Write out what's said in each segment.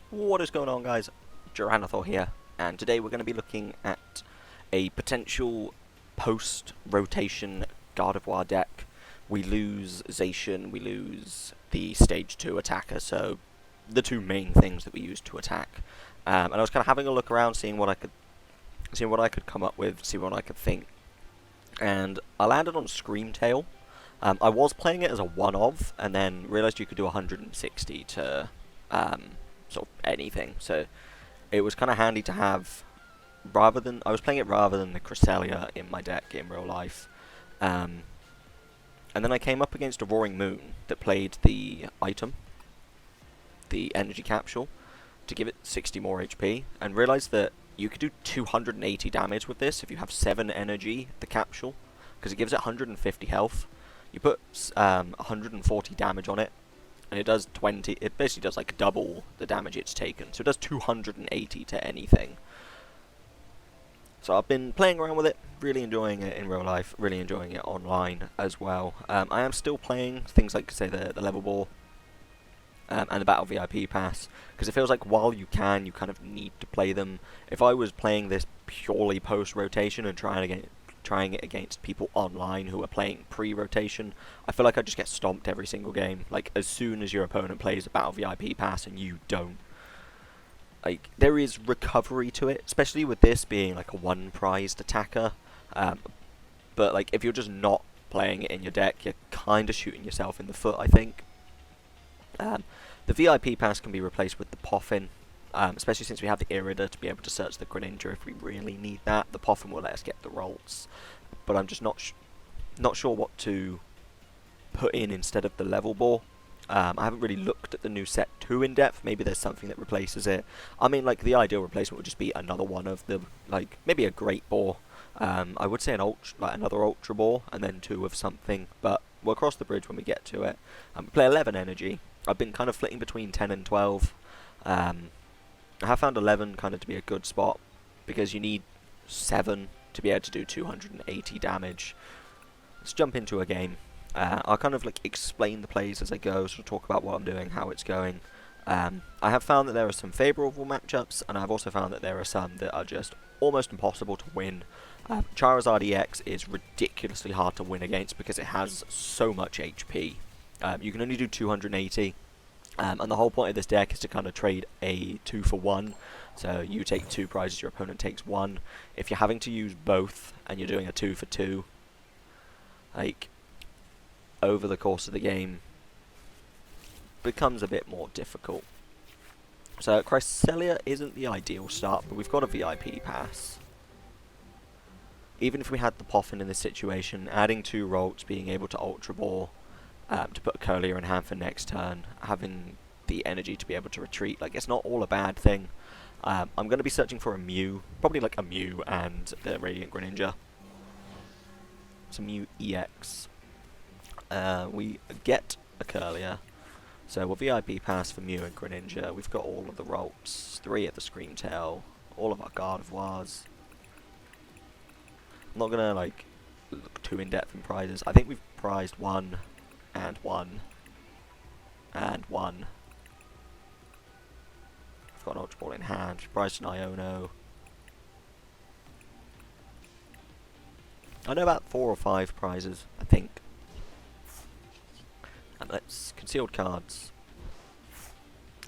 What is going on, guys? Duranathor here, and today we're going to be looking at a potential post-rotation Gardevior deck. We lose Zacian, we lose the stage 2 attacker, so the two main things that we use to attack. And I was kind of having a look around, seeing what I could come up with, see what I could think, and I landed on Screamtail. I was playing it as a one-of, and then realised you could do 160 to sort of anything. So it was kind of handy to have, I was playing it rather than the Cresselia in my deck in real life. And then I came up against a Roaring Moon that played the item, the energy capsule, to give it 60 more HP, and realised that you could do 280 damage with this if you have 7 energy, the capsule, because it gives it 150 health. You put 140 damage on it, and it does 20, it basically does like double the damage it's taken, so it does 280 to anything. So I've been playing around with it, really enjoying it in real life, really enjoying it online as well. I am still playing things like, say, the level ball and the Battle VIP Pass, because it feels like while you kind of need to play them. If I was playing this purely post-rotation and trying it against people online who are playing pre-rotation, I feel like I just get stomped every single game. Like, as soon as your opponent plays a Battle VIP Pass and you don't, like, there is recovery to it, especially with this being like a one-prized attacker. But like, if you're just not playing it in your deck, you're kind of shooting yourself in the foot, I think. The VIP pass can be replaced with the Poffin, especially since we have the Irida to be able to search the Greninja if we really need that. The Poffin will let us get the rolls, but I'm just not sure what to put in instead of the level ball. I haven't really looked at the new set too in depth. Maybe there's something that replaces it. I mean, like, the ideal replacement would just be another one of the, like, maybe a Great Ball. I would say another Ultra Ball, and then 2 of something, but we'll cross the bridge when we get to it. We play 11 energy. I've been kind of flitting between 10 and 12. I have found 11 kind of to be a good spot, because you need 7 to be able to do 280 damage. Let's jump into a game. I'll kind of like explain the plays as I go, sort of talk about what I'm doing, how it's going. I have found that there are some favourable matchups, and I've also found that there are some that are just almost impossible to win. Charizard EX is ridiculously hard to win against because it has so much HP. You can only do 280, and the whole point of this deck is to kind of trade a 2 for 1. So you take 2 prizes, your opponent takes 1. If you're having to use both and you're doing a 2 for 2, like, over the course of the game, becomes a bit more difficult. So Cresselia isn't the ideal start, but we've got a VIP pass. Even if we had the Poffin in this situation, adding 2 Rolts, being able to Ultra Ball, to put a Curlier in hand for next turn, having the energy to be able to retreat, like, it's not all a bad thing. I'm going to be searching for a Mew, probably like a Mew and the Radiant Greninja. It's a Mew EX. We get a Curlier, so we'll VIP pass for Mew and Greninja. We've got all of the Rolts, 3 at the Screamtail, all of our Gardevoirs. I'm not gonna like look too in depth in prizes. I think we've prized 1 and 1 and 1. I've got an Ultra Ball in hand. We've prized an Iono. I know about 4 or 5 prizes, I think. And let's concealed cards,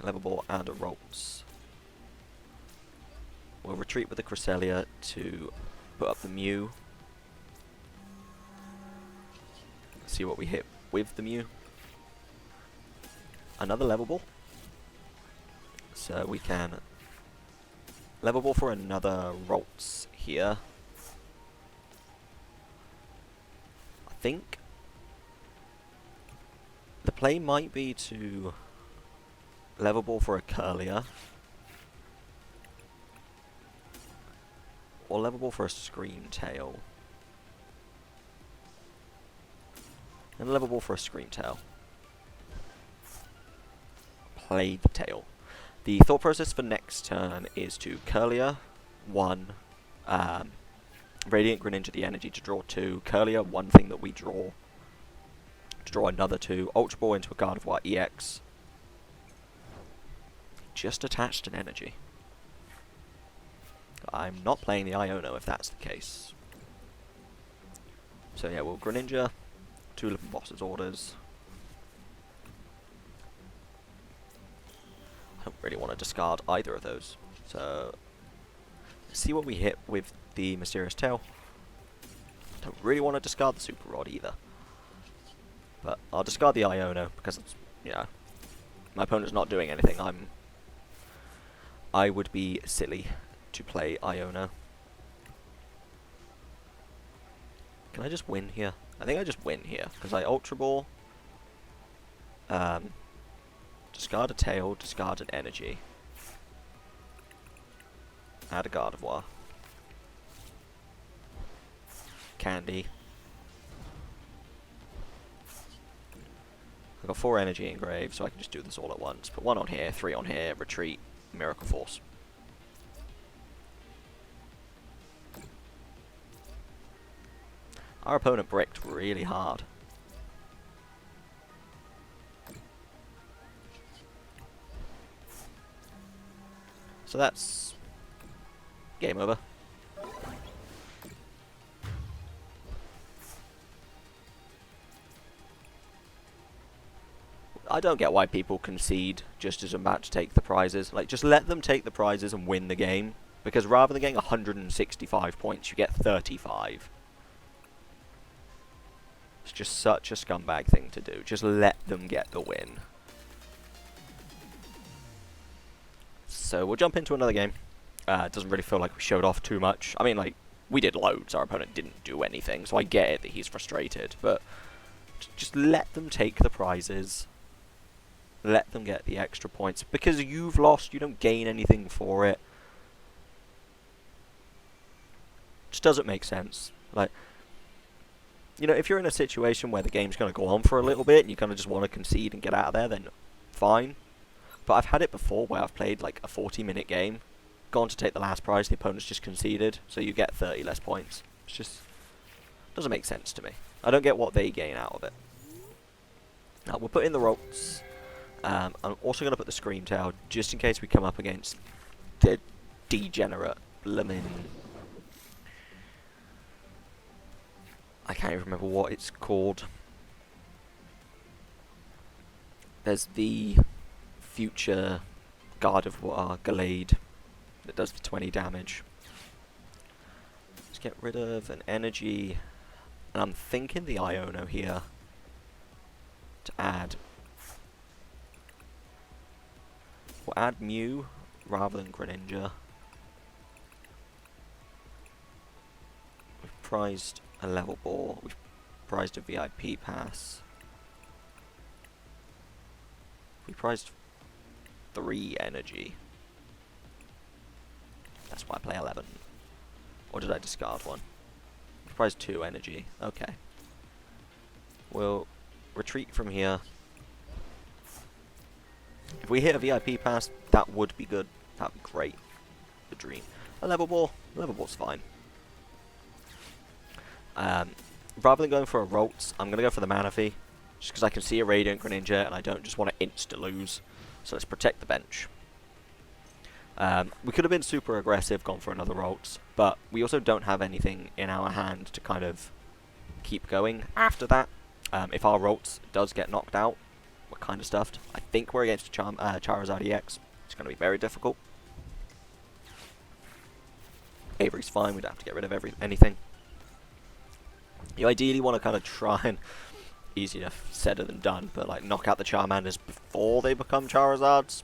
level ball and a Rolts. We'll retreat with the Cresselia to put up the Mew. Let's see what we hit with the Mew. Another level ball. So we can level ball for another Rolts here. I think the play might be to level ball for a Curlier, or level ball for a Screamtail, and level ball for a Screamtail. Play the tail. The thought process for next turn is to Curlier 1, Radiant Greninja the energy to draw 2, Curlier 1 thing that we draw, to draw another 2, Ultra Ball into a Gardevoir EX, just attached an energy. I'm not playing the Iono if that's the case. So yeah, we'll Greninja, 2 Living Boss's Orders. I don't really want to discard either of those. So, let's see what we hit with the Mysterious Tail. Don't really want to discard the Super Rod either. But I'll discard the Iono because it's, yeah, my opponent's not doing anything. I would be silly to play Iono. Can I just win here? I think I just win here because I Ultra Ball, discard a Tail, discard an Energy, add a Gardevoir, Candy. I've got 4 energy engraved, so I can just do this all at once. Put 1 on here, 3 on here, retreat, Miracle Force. Our opponent bricked really hard. So that's game over. I don't get why people concede just as I'm about to take the prizes. Like, just let them take the prizes and win the game. Because rather than getting 165 points, you get 35. It's just such a scumbag thing to do. Just let them get the win. So we'll jump into another game. It doesn't really feel like we showed off too much. I mean, like, we did loads. Our opponent didn't do anything. So I get it that he's frustrated. But just let them take the prizes. Let them get the extra points. Because you've lost, you don't gain anything for it. Just doesn't make sense. Like, you know, if you're in a situation where the game's going to go on for a little bit and you kind of just want to concede and get out of there, then fine. But I've had it before where I've played like a 40-minute game, gone to take the last prize, the opponent's just conceded, so you get 30 less points. It's just doesn't make sense to me. I don't get what they gain out of it. Now, we'll put in the Rolts. I'm also going to put the Scream Tail, just in case we come up against the degenerate Lemon. I can't even remember what it's called. There's the future Gardevior Glade that does the 20 damage. Let's get rid of an energy. And I'm thinking the Iono here to add. We'll add Mew rather than Greninja. We've prized a level ball. We've prized a VIP pass. We prized 3 energy. That's why I play 11. Or did I discard 1? We prized 2 energy. Okay. We'll retreat from here. If we hit a VIP pass, that would be good. That'd be great. The dream. A level ball. Level ball's fine. Rather than going for a Rolts, I'm going to go for the Manaphy. Just because I can see a Radiant Greninja and I don't just want to insta-lose. So let's protect the bench. We could have been super aggressive, gone for another Rolts. But we also don't have anything in our hand to kind of keep going after that. If our Rolts does get knocked out, we're kind of stuffed. I think we're against Charizard EX. It's going to be very difficult. Avery's fine. We don't have to get rid of anything. You ideally want to kind of try and, easy enough said than done, but like knock out the Charmanders before they become Charizards.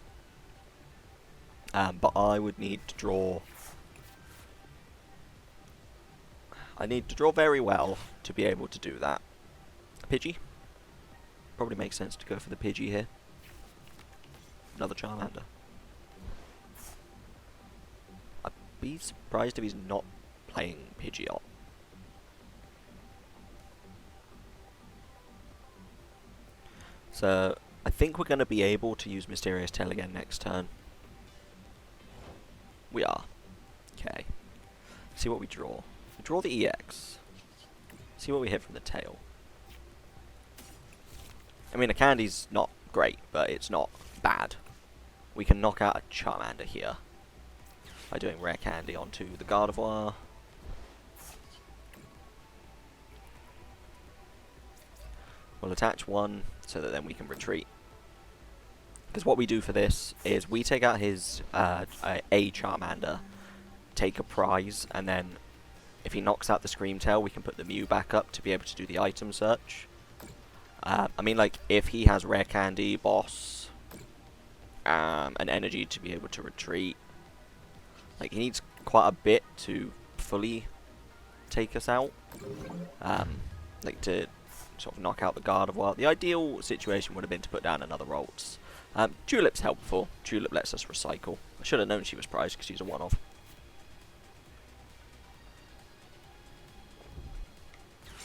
But I would need to draw. I need to draw very well to be able to do that. Pidgey. Probably makes sense to go for the Pidgey here. Another Charmander. I'd be surprised if he's not playing Pidgeot. So, I think we're going to be able to use Mysterious Tail again next turn. We are. Okay. See what we draw. We draw the EX. See what we hit from the tail. I mean, the candy's not great, but it's not bad. we can knock out a Charmander here by doing Rare Candy onto the Gardevoir. We'll attach one so that then we can retreat. Because what we do for this is we take out his a Charmander, take a prize, and then if he knocks out the Screamtail, we can put the Mew back up to be able to do the item search. I mean, like, if he has Rare Candy, Boss, and Energy to be able to retreat, like, he needs quite a bit to fully take us out. Like, to sort of knock out the Gardevoir. The ideal situation would have been to put down another Ralts. Tulip's helpful. Tulip lets us recycle. I should have known she was prized because she's a one-off.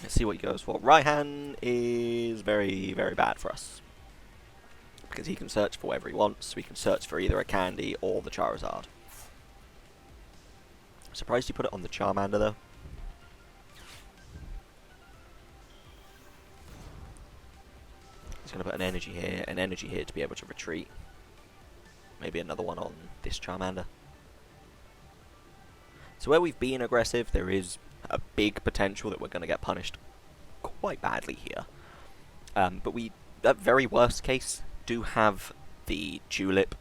Let's see what he goes for. Raihan is very, very bad for us. Because he can search for whatever he wants. We can search for either a Candy or the Charizard. I'm surprised he put it on the Charmander though. He's going to put an energy here to be able to retreat. Maybe another one on this Charmander. So where we've been aggressive, there is a big potential that we're going to get punished quite badly here. But we, at very worst case, do have the Tulip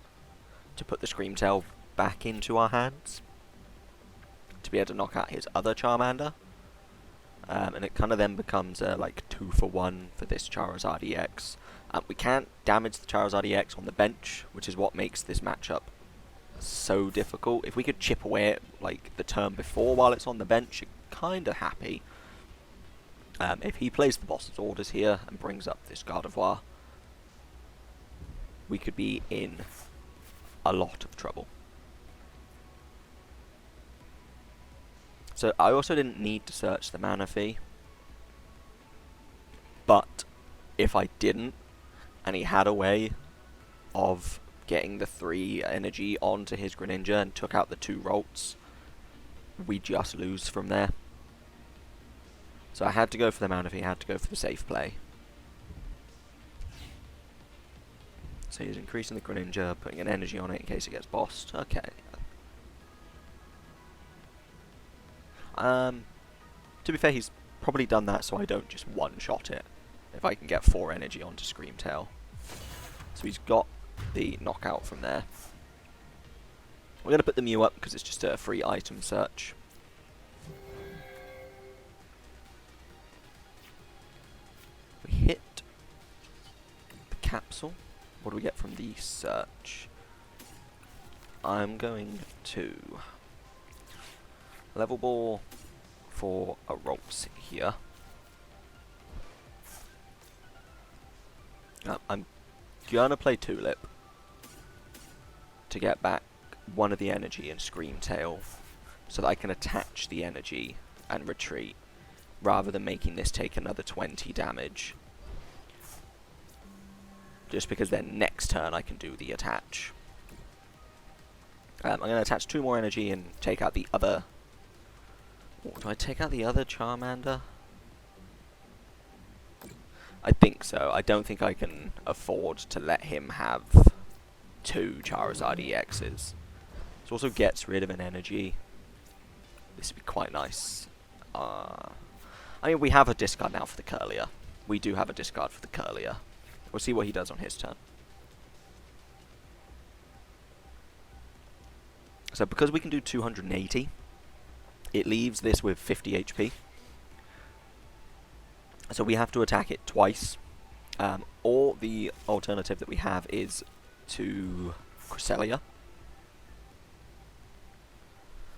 to put the Screamtail back into our hands to be able to knock out his other Charmander. And it kind of then becomes like 2-for-1 for this Charizard EX. We can't damage the Charizard EX on the bench, which is what makes this matchup so difficult. If we could chip away at like the turn before while it's on the bench, you're kind of happy. If he plays the boss's orders here and brings up this Gardevoir, we could be in a lot of trouble. So I also didn't need to search the mana fee, but if I didn't, and he had a way of getting the 3 energy onto his Greninja and took out the 2 Ralts, we just lose from there. So I had to go for the mana fee, I had to go for the safe play. So he's increasing the Greninja, putting an energy on it in case it gets bossed. Okay. To be fair, he's probably done that so I don't just one-shot it. If I can get 4 energy onto Screamtail. So he's got the knockout from there. We're going to put the Mew up because it's just a free item search. We hit the capsule. What do we get from the search? I'm going to level ball for a Ralts here. I'm gonna play Tulip to get back one of the energy and Screamtail so that I can attach the energy and retreat rather than making this take another 20 damage. Just because then next turn I can do the attach. I'm going to attach 2 more energy and take out the other... Oh, do I take out the other Charmander? I think so. I don't think I can afford to let him have 2 Charizard EXs. This also gets rid of an energy. This would be quite nice. I mean, we have a discard now for the Curlier. We do have a discard for the Curlier. We'll see what he does on his turn. So because we can do 280, it leaves this with 50 HP. So we have to attack it twice. Or the alternative that we have is to Cresselia.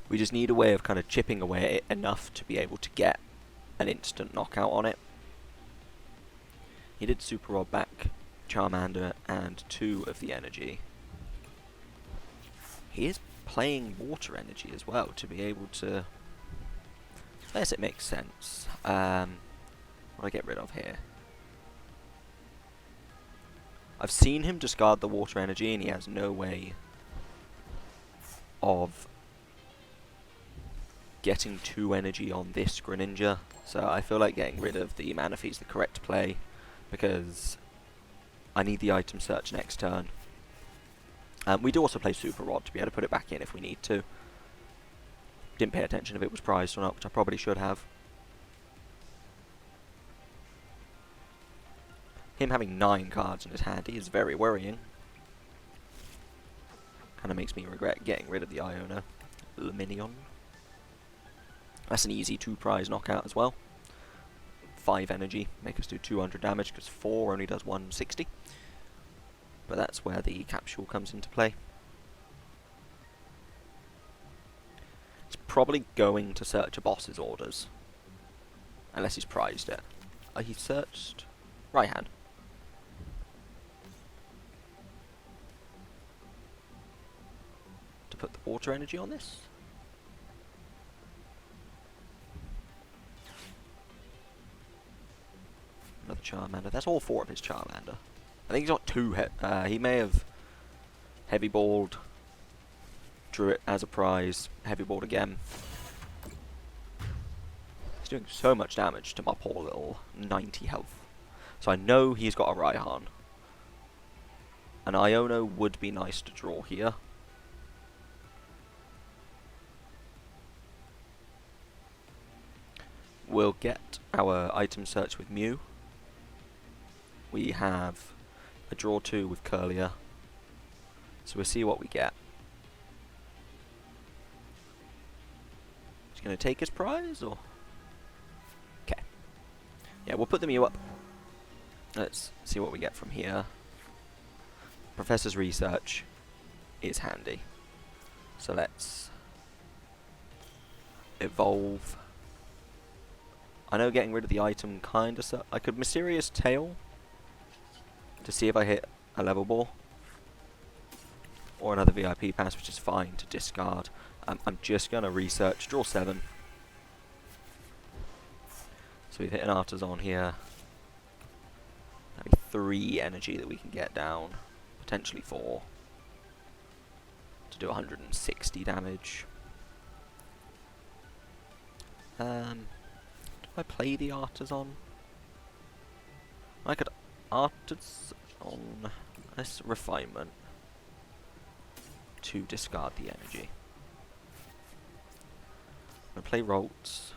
We just need a way of kind of chipping away at it enough to be able to get an instant knockout on it. He did Super Rod back Charmander and 2 of the energy. He is playing water energy as well to be able to... Yes, it makes sense. What do I get rid of here? I've seen him discard the water energy and he has no way of getting 2 energy on this Greninja. So I feel like getting rid of the Manaphy is the correct play because I need the item search next turn. We do also play Super Rod to be able to put it back in if we need to. Didn't pay attention if it was prized or not, which I probably should have. Him having 9 cards in his hand is very worrying. Kind of makes me regret getting rid of the Iona Luminion. That's an easy 2 prize knockout as well. 5 energy, make us do 200 damage, because 4 only does 160. But that's where the capsule comes into play. It's probably going to search a boss's orders. Unless he's prized it. He searched right hand. To put the water energy on this. Another Charmander. That's all 4 of his Charmander. I think he's got 2 he may have heavy balled, drew it as a prize, heavy balled again. He's doing so much damage to my poor little 90 health. So I know he's got a Raihan. An Iono would be nice to draw here. We'll get our item search with Mew. We have a draw 2 with Curlier. So we'll see what we get. He's going to take his prize, or? Okay. Yeah, we'll put the Mew up. Let's see what we get from here. Professor's Research is handy. So let's evolve. I know getting rid of the item kind of I could Mysterious Tail to see if I hit a level ball. Or another VIP pass, which is fine to discard. I'm just going to research. Draw 7. So we've hit an Artisan here. That'd be 3 energy that we can get down. Potentially 4. To do 160 damage. Do I play the Artisan? I could Artisan this Refinement to discard the energy. I'm going to play Rolts.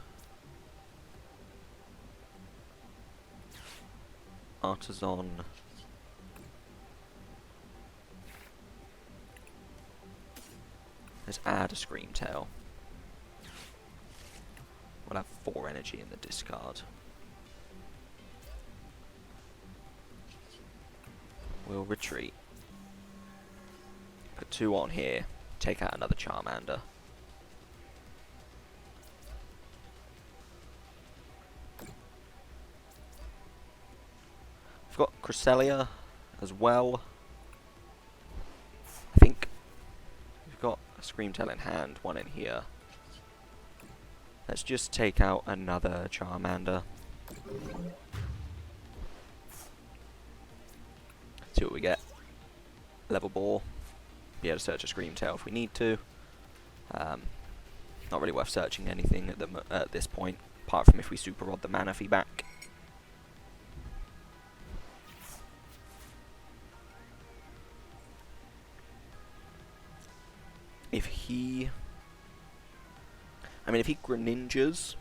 Artisan. Let's add a Scream Tail. We'll have 4 energy in the discard. We'll retreat. Put 2 on here. Take out another Charmander. We've got Cresselia as well. I think we've got a Scream Tail in hand, 1 in here. Let's just take out another Charmander. See what we get. Level ball. Be able to search a Scream Tail if we need to. Not really worth searching anything at this point, apart from if we Super Rod the Manaphy back. If he Greninjas,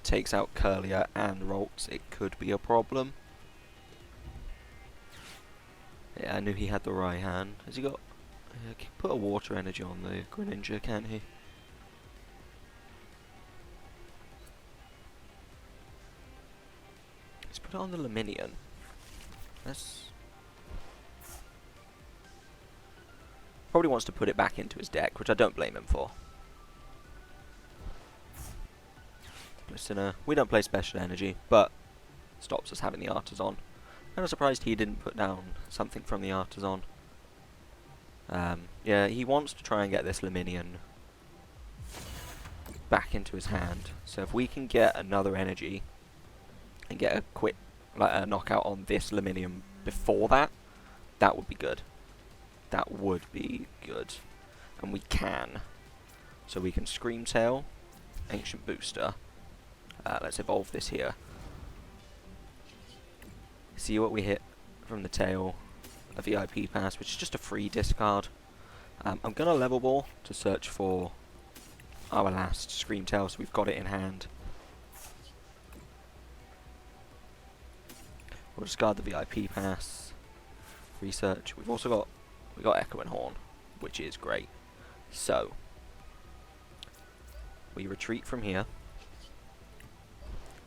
takes out Curlier and Rolts, it could be a problem. Yeah, I knew he had the Raihan. Has he got... he can put a water energy on the Greninja, can't he? Let's put it on the Luminion. That's... probably wants to put it back into his deck, which I don't blame him for. Listener, we don't play special energy, but stops us having the Artisan. I'm surprised he didn't put down something from the Artisan. Yeah, he wants to try and get this Luminion back into his hand. So if we can get another energy and get a quick a knockout on this Luminion before that, that would be good. That would be good. And we can. So we can Scream Tail, Ancient Booster. Let's evolve this here. See what we hit from the tail. a VIP pass, which is just a free discard. I'm going to level ball to search for our last Screamtail, so we've got it in hand. We'll discard the VIP pass. Research. We've also got Echo and Horn, which is great. So we retreat from here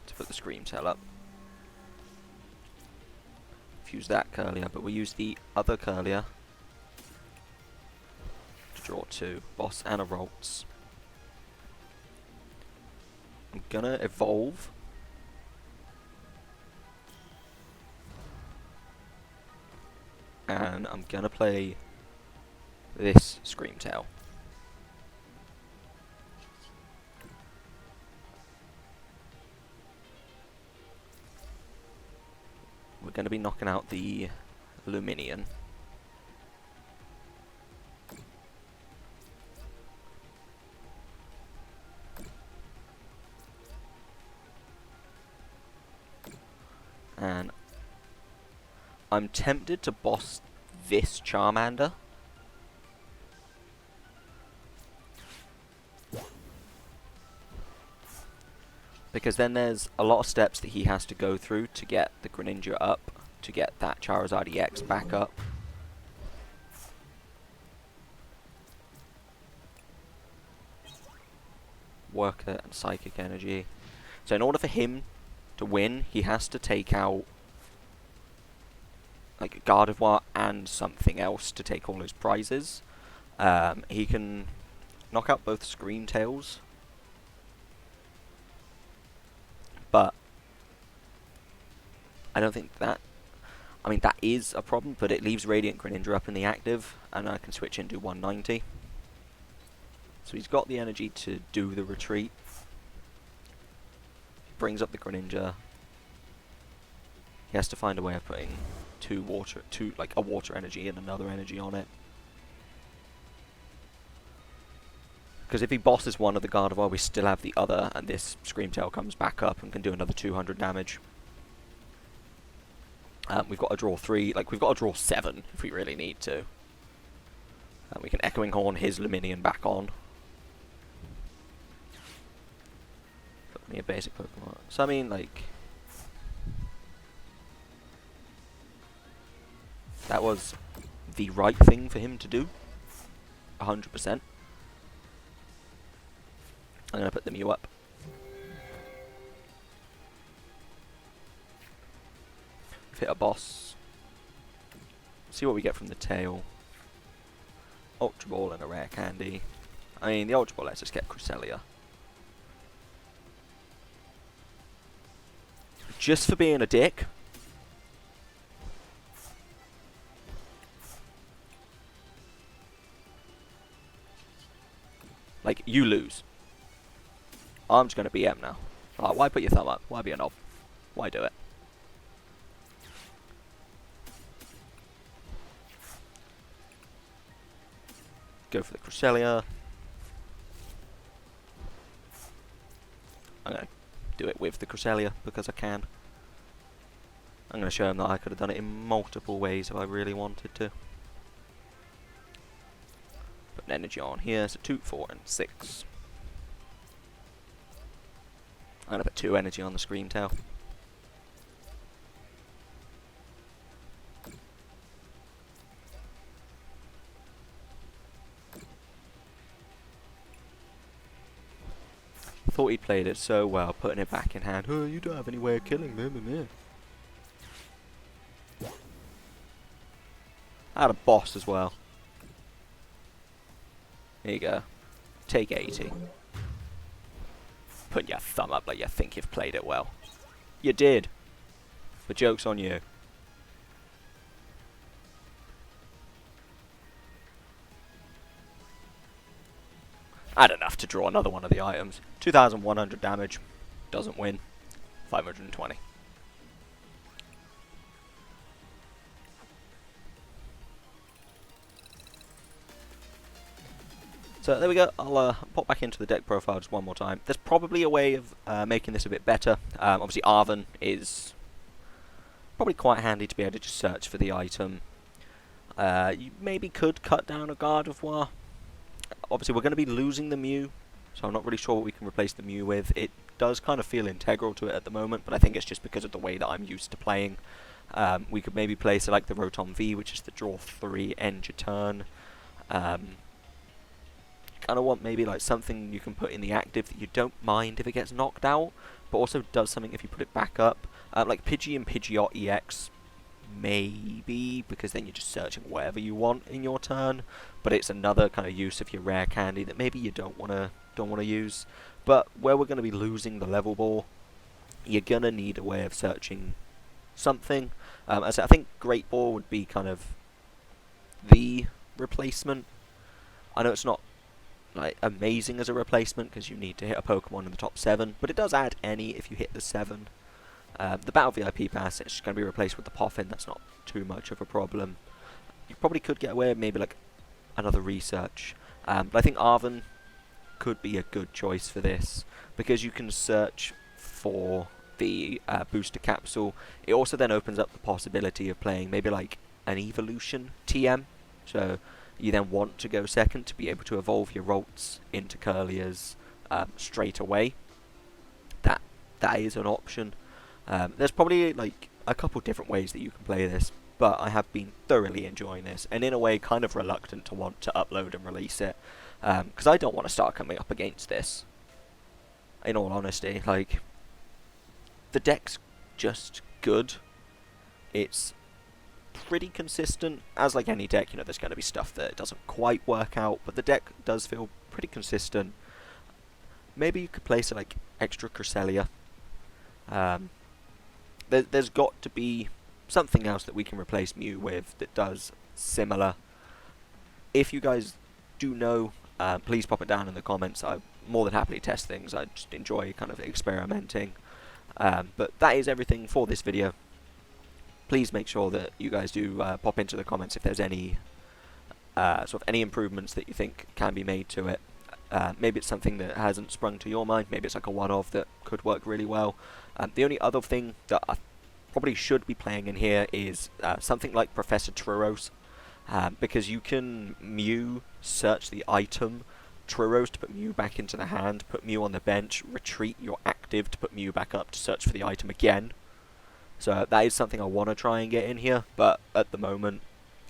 to put the Screamtail up. Use that Curlier, but we use the other Curlier to draw 2, Boss and a Ralts. I'm gonna evolve. And I'm gonna play this Screamtail. We're going to be knocking out the Luminion. And I'm tempted to boss this Charmander. Because then there's a lot of steps that he has to go through to get the Greninja up, to get that Charizard EX back up. Worker and Psychic Energy. So in order for him to win, he has to take out like Gardevior and something else to take all his prizes. He can knock out both Screamtails, but I don't think that... I mean, that is a problem, but it leaves Radiant Greninja up in the active, and I can switch into 190. So he's got the energy to do the retreat. Brings up the Greninja. He has to find a way of putting a water energy and another energy on it. Because if he bosses one of the Gardevoir, we still have the other, and this Screamtail comes back up and can do another 200 damage. We've got to draw 3, we've got to draw 7 if we really need to. We can Echoing Horn his Luminion back on. Got me a basic Pokemon. So I mean, that was the right thing for him to do. 100%. I'm going to put the Mew up. We've hit a boss. See what we get from the tail. Ultra Ball and a rare candy. I mean, the Ultra Ball lets us get Cresselia. Just for being a dick. You lose. I'm just going to BM now. Why put your thumb up? Why be a knob? Why do it? Go for the Cresselia. I'm going to do it with the Cresselia because I can. I'm going to show him that I could have done it in multiple ways if I really wanted to. Put an energy on here, so 2, 4, and 6. I'm going to put 2 energy on the Screamtail. Thought he played it so well, putting it back in hand. Oh, you don't have any way of killing me. I had a boss as well. There you go. Take 80. Put your thumb up like you think you've played it well. You did. The joke's on you. I had enough to draw another one of the items. 2,100 damage. Doesn't win. 520. So there we go. I'll pop back into the deck profile just one more time. There's probably a way of making this a bit better. Obviously Arven is probably quite handy to be able to just search for the item. You maybe could cut down a Gardevoir. Obviously, we're going to be losing the Mew, so I'm not really sure what we can replace the Mew with. It does kind of feel integral to it at the moment, but I think it's just because of the way that I'm used to playing. We could maybe place like the Rotom V, which is the draw 3, end your turn. Kind of want maybe like something you can put in the active that you don't mind if it gets knocked out, but also does something if you put it back up. Like Pidgey and Pidgeot EX, maybe, because then you're just searching whatever you want in your turn, but it's another kind of use of your rare candy that maybe you don't want to use. But where we're going to be losing the level ball, you're going to need a way of searching something. As I think Great Ball would be kind of the replacement. I know it's not like amazing as a replacement because you need to hit a Pokemon in the top 7, but it does add any if you hit the 7. The Battle VIP Pass, it's going to be replaced with the Poffin. That's not too much of a problem. You probably could get away with maybe like another research, but I think Arven could be a good choice for this because you can search for the booster capsule. It also then opens up the possibility of playing maybe like an evolution TM, so you then want to go second to be able to evolve your Rolts into Curliers straight away. That is an option. There's probably like a couple different ways that you can play this, but I have been thoroughly enjoying this, and in a way kind of reluctant to want to upload and release it, because I don't want to start coming up against this. In all honesty, like, the deck's just good. It's pretty consistent. As like any deck, you know, there's going to be stuff that doesn't quite work out, but the deck does feel pretty consistent. Maybe you could place like extra Cresselia. There's got to be something else that we can replace Mew with that does similar. If you guys do know, please pop it down in the comments. I'm more than happily test things. I just enjoy kind of experimenting. But that is everything for this video. Please make sure that you guys do pop into the comments if there's any sort of any improvements that you think can be made to it. Maybe it's something that hasn't sprung to your mind. Maybe it's like a one-off that could work really well. The only other thing that I probably should be playing in here is something like Professor Truros, because you can Mew search the item Truros to put Mew back into the hand, put Mew on the bench, retreat your active to put Mew back up to search for the item again. So that is something I want to try and get in here, but at the moment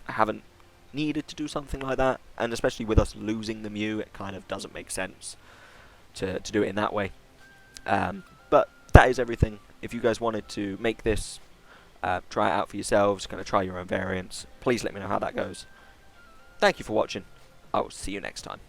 I haven't needed to do something like that, and especially with us losing the Mew, it kind of doesn't make sense to do it in that way. But that is everything. If you guys wanted to make this, try it out for yourselves, kind of try your own variants, please let me know how that goes. Thank you for watching. I will see you next time.